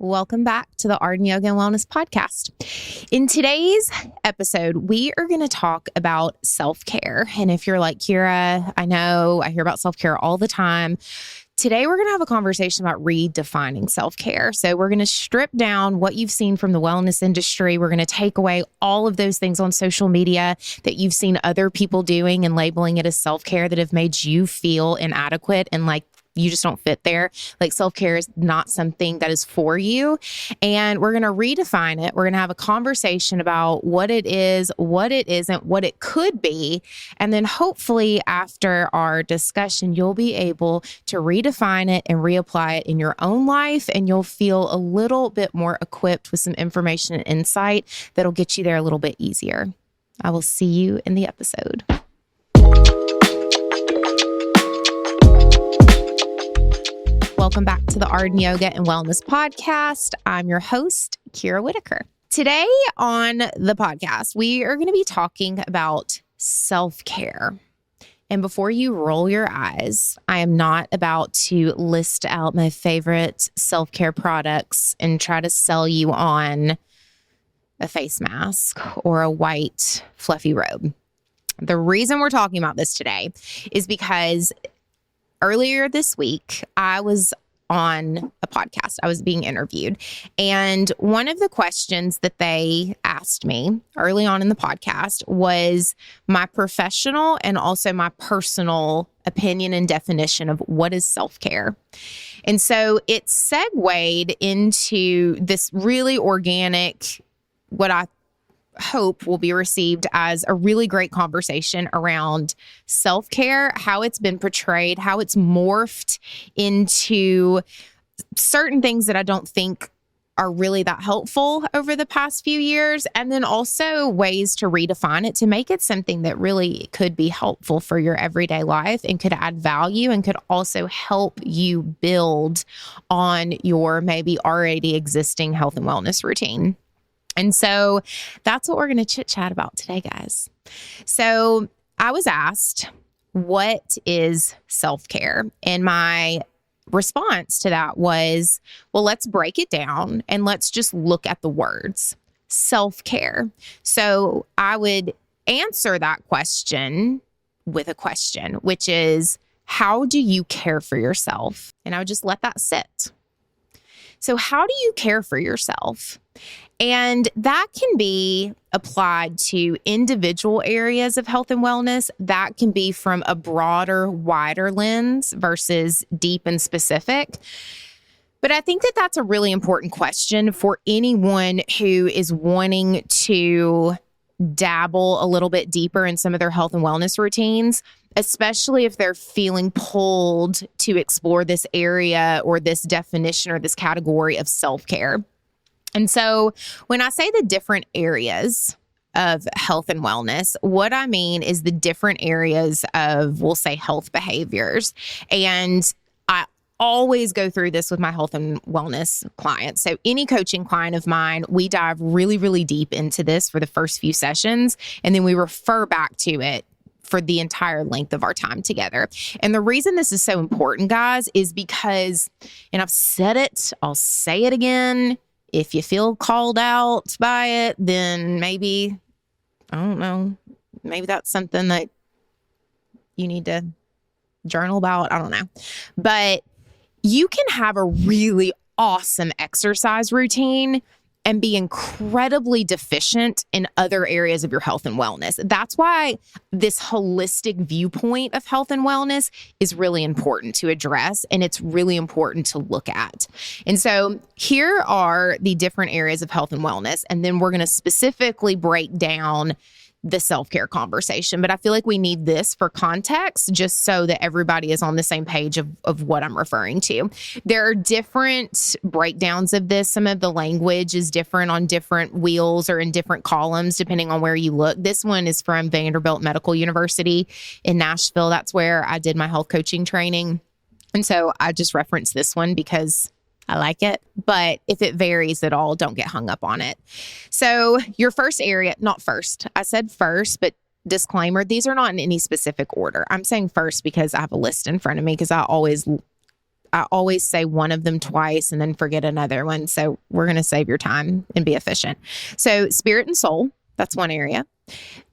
Welcome back to the Art and Yoga and Wellness podcast. In today's episode, we are going to talk about self-care. And if you're like, Kira, I know I hear about self-care all the time. Today, we're going to have a conversation about redefining self-care. So we're going to strip down what you've seen from the wellness industry. We're going to take away all of those things on social media that you've seen other people doing and labeling it as self-care that have made you feel inadequate and like you just don't fit there. Like self-care is not something that is for you. And we're going to redefine it. We're going to have a conversation about what it is, what it isn't, what it could be. And then hopefully after our discussion, you'll be able to redefine it and reapply it in your own life. And you'll feel a little bit more equipped with some information and insight that'll get you there a little bit easier. I will see you in the episode. Welcome back to the Art and Yoga and Wellness podcast. I'm your host, Kira Whitaker. Today on the podcast, we are going to be talking about self-care. And before you roll your eyes, I am not about to list out my favorite self-care products and try to sell you on a face mask or a white fluffy robe. The reason we're talking about this today is because earlier this week, I was on a podcast. I was being interviewed. And one of the questions that they asked me early on in the podcast was my professional and also my personal opinion and definition of what is self-care. And so it segued into this really organic, what I hope will be received as a really great conversation around self-care, how it's been portrayed, how it's morphed into certain things that I don't think are really that helpful over the past few years, and then also ways to redefine it to make it something that really could be helpful for your everyday life and could add value and could also help you build on your maybe already existing health and wellness routine. And so that's what we're going to chit chat about today, guys. So I was asked, what is self-care? And my response to that was, well, let's break it down and let's just look at the words self-care. So I would answer that question with a question, which is, how do you care for yourself? And I would just let that sit. So how do you care for yourself? And that can be applied to individual areas of health and wellness. That can be from a broader, wider lens versus deep and specific. But I think that that's a really important question for anyone who is wanting to dabble a little bit deeper in some of their health and wellness routines, especially if they're feeling pulled to explore this area or this definition or this category of self-care. And so when I say the different areas of health and wellness, what I mean is the different areas of, we'll say, health behaviors. And I always go through this with my health and wellness clients. So any coaching client of mine, we dive really, really deep into this for the first few sessions, and then we refer back to it for the entire length of our time together. And the reason this is so important, guys, is because, and I've said it, I'll say it again, if you feel called out by it, then maybe, I don't know, maybe that's something that you need to journal about. I don't know. But you can have a really awesome exercise routine and be incredibly deficient in other areas of your health and wellness. That's why this holistic viewpoint of health and wellness is really important to address, and it's really important to look at. And so here are the different areas of health and wellness, and then we're going to specifically break down the self-care conversation. But I feel like we need this for context just so that everybody is on the same page of what I'm referring to. There are different breakdowns of this. Some of the language is different on different wheels or in different columns, depending on where you look. This one is from Vanderbilt Medical University in Nashville. That's where I did my health coaching training. And so I just referenced this one because I like it, but if it varies at all, don't get hung up on it. So your first area, not first, I said first, but disclaimer, these are not in any specific order. I'm saying first because I have a list in front of me because I always say one of them twice and then forget another one. So we're going to save your time and be efficient. So spirit and soul, that's one area.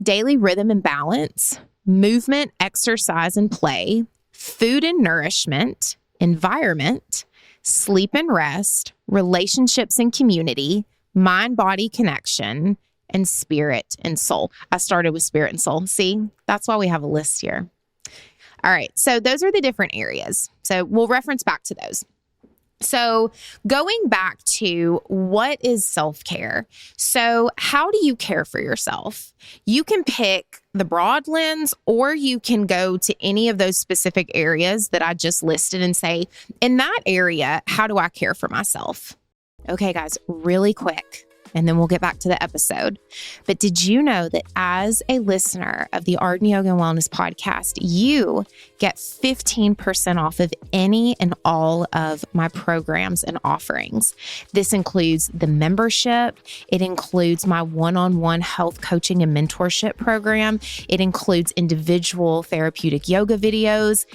Daily rhythm and balance, movement, exercise and play, food and nourishment, environment, sleep and rest, relationships and community, mind-body connection, and spirit and soul. I started with spirit and soul. See, that's why we have a list here. All right. So those are the different areas. So we'll reference back to those. So going back to what is self-care? So how do you care for yourself? You can pick the broad lens, or you can go to any of those specific areas that I just listed and say, in that area, how do I care for myself? Okay, guys, really quick, and then we'll get back to the episode. But did you know that as a listener of the Art and Yoga and Wellness podcast, you get 15% off of any and all of my programs and offerings? This includes the membership. It includes my one-on-one health coaching and mentorship program. It includes individual therapeutic yoga videos,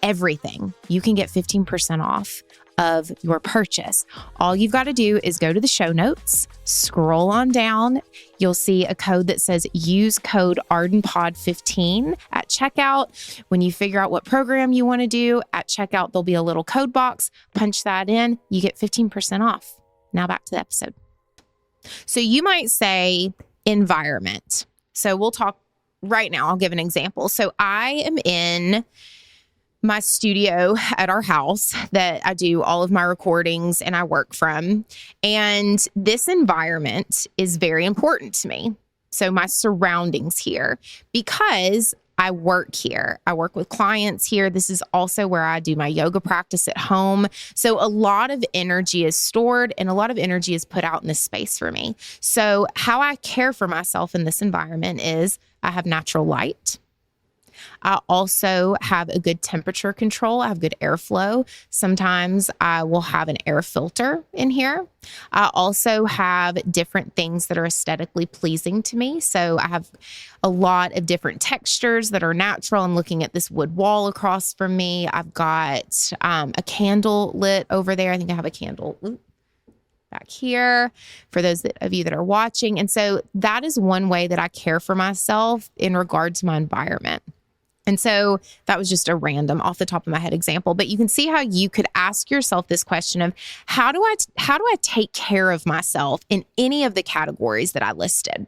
everything. You can get 15% off of your purchase. All you've got to do is go to the show notes, scroll on down. You'll see a code that says use code ArdenPod15 at checkout. When you figure out what program you want to do at checkout, there'll be a little code box. Punch that in, you get 15% off. Now back to the episode. So you might say environment. So we'll talk right now. I'll give an example. So I am in my studio at our house that I do all of my recordings and I work from. And this environment is very important to me. So my surroundings here, because I work here. I work with clients here. This is also where I do my yoga practice at home. So a lot of energy is stored and a lot of energy is put out in this space for me. So how I care for myself in this environment is I have natural light. I also have a good temperature control. I have good airflow. Sometimes I will have an air filter in here. I also have different things that are aesthetically pleasing to me. So I have a lot of different textures that are natural. I'm looking at this wood wall across from me. I've got a candle lit over there. I think I have a candle back here for those of you that are watching. And so that is one way that I care for myself in regard to my environment. And so that was just a random off the top of my head example, but you can see how you could ask yourself this question of how do I take care of myself in any of the categories that I listed?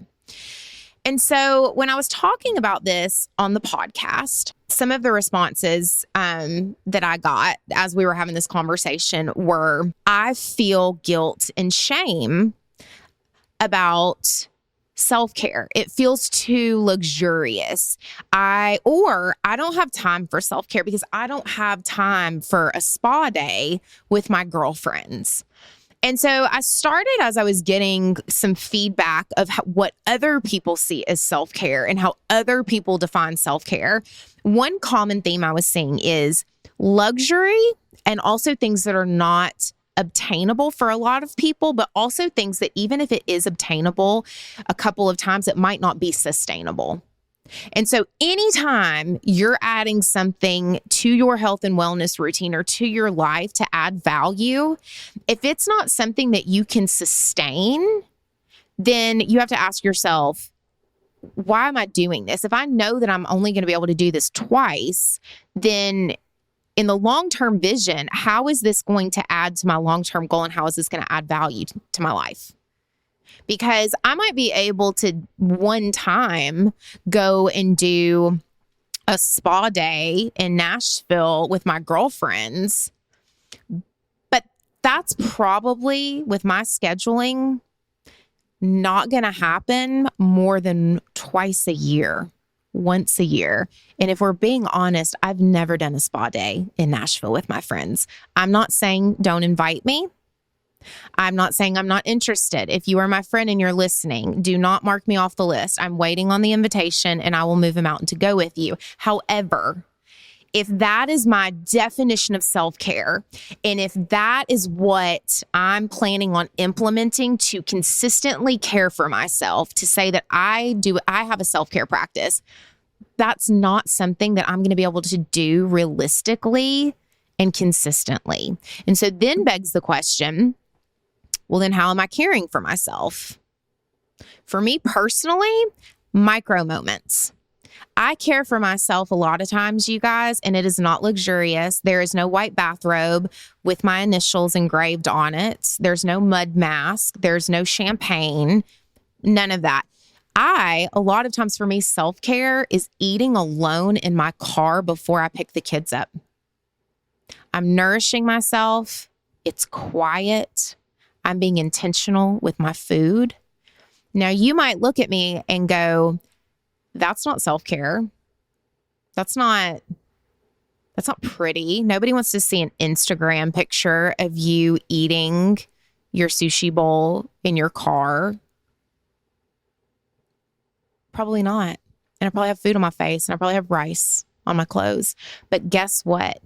And so when I was talking about this on the podcast, some of the responses that I got as we were having this conversation were, I feel guilt and shame about self-care. It feels too luxurious. I don't have time for self-care because I don't have time for a spa day with my girlfriends. And so I started as I was getting some feedback of what other people see as self-care and how other people define self-care. One common theme I was seeing is luxury and also things that are not obtainable for a lot of people, but also things that even if it is obtainable a couple of times, it might not be sustainable. And so anytime you're adding something to your health and wellness routine or to your life to add value, if it's not something that you can sustain, then you have to ask yourself, why am I doing this? If I know that I'm only going to be able to do this twice, then in the long-term vision, how is this going to add to my long-term goal and how is this going to add value to my life? Because I might be able to one time go and do a spa day in Nashville with my girlfriends, but that's probably, with my scheduling, not going to happen more than twice a year. Once a year. And if we're being honest, I've never done a spa day in Nashville with my friends. I'm not saying don't invite me. I'm not saying I'm not interested. If you are my friend and you're listening, do not mark me off the list. I'm waiting on the invitation and I will move a mountain to go with you. However, if that is my definition of self-care, and if that is what I'm planning on implementing to consistently care for myself, to say that I have a self-care practice, that's not something that I'm going to be able to do realistically and consistently. And so then begs the question, well, then how am I caring for myself? For me personally, micro moments. I care for myself a lot of times, you guys, and it is not luxurious. There is no white bathrobe with my initials engraved on it. There's no mud mask. There's no champagne. None of that. A lot of times for me, self-care is eating alone in my car before I pick the kids up. I'm nourishing myself. It's quiet. I'm being intentional with my food. Now, you might look at me and go, that's not self-care. That's not pretty. Nobody wants to see an Instagram picture of you eating your sushi bowl in your car. Probably not. And I probably have food on my face and I probably have rice on my clothes. But guess what?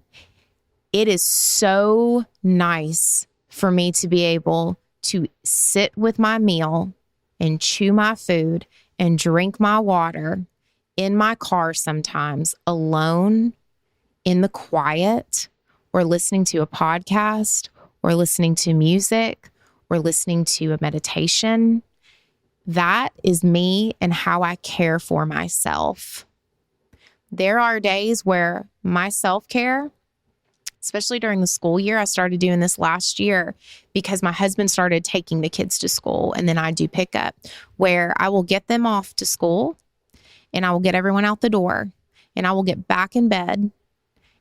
It is so nice for me to be able to sit with my meal and chew my food and drink my water in my car sometimes alone in the quiet, or listening to a podcast, or listening to music, or listening to a meditation. That is me and how I care for myself. There are days where my self-care, especially during the school year, I started doing this last year because my husband started taking the kids to school, and then I do pickup, where I will get them off to school and I will get everyone out the door and I will get back in bed,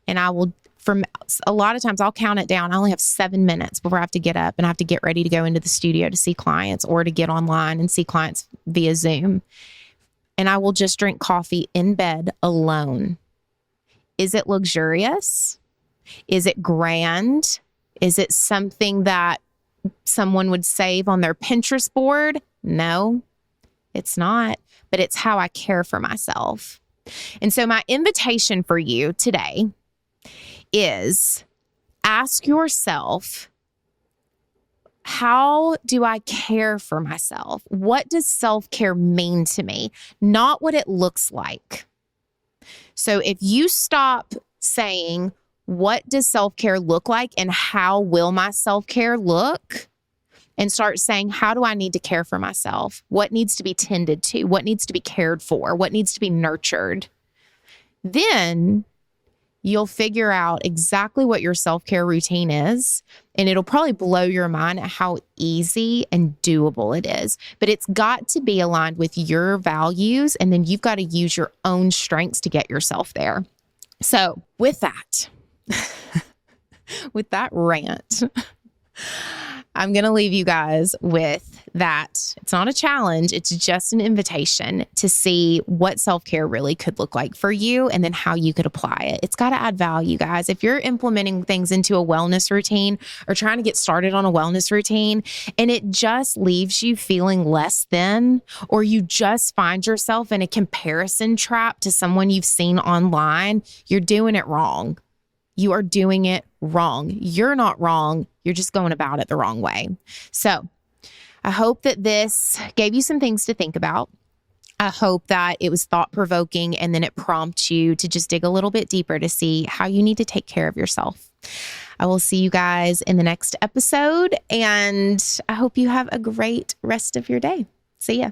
and I will, from a lot of times I'll count it down. I only have 7 minutes before I have to get up and I have to get ready to go into the studio to see clients or to get online and see clients via Zoom. And I will just drink coffee in bed alone. Is it luxurious? Is it grand? Is it something that someone would save on their Pinterest board? No, it's not, but it's how I care for myself. And so my invitation for you today is ask yourself, how do I care for myself? What does self-care mean to me? Not what it looks like. So if you stop saying, what does self-care look like and how will my self-care look? And start saying, how do I need to care for myself? What needs to be tended to? What needs to be cared for? What needs to be nurtured? Then you'll figure out exactly what your self-care routine is. And it'll probably blow your mind at how easy and doable it is. But it's got to be aligned with your values. And then you've got to use your own strengths to get yourself there. So with that, with that rant, I'm going to leave you guys with that. It's not a challenge. It's just an invitation to see what self-care really could look like for you and then how you could apply it. It's got to add value, guys. If you're implementing things into a wellness routine or trying to get started on a wellness routine and it just leaves you feeling less than, or you just find yourself in a comparison trap to someone you've seen online, you're doing it wrong. You are doing it wrong. You're not wrong. You're just going about it the wrong way. So I hope that this gave you some things to think about. I hope that it was thought-provoking and then it prompts you to just dig a little bit deeper to see how you need to take care of yourself. I will see you guys in the next episode, and I hope you have a great rest of your day. See ya.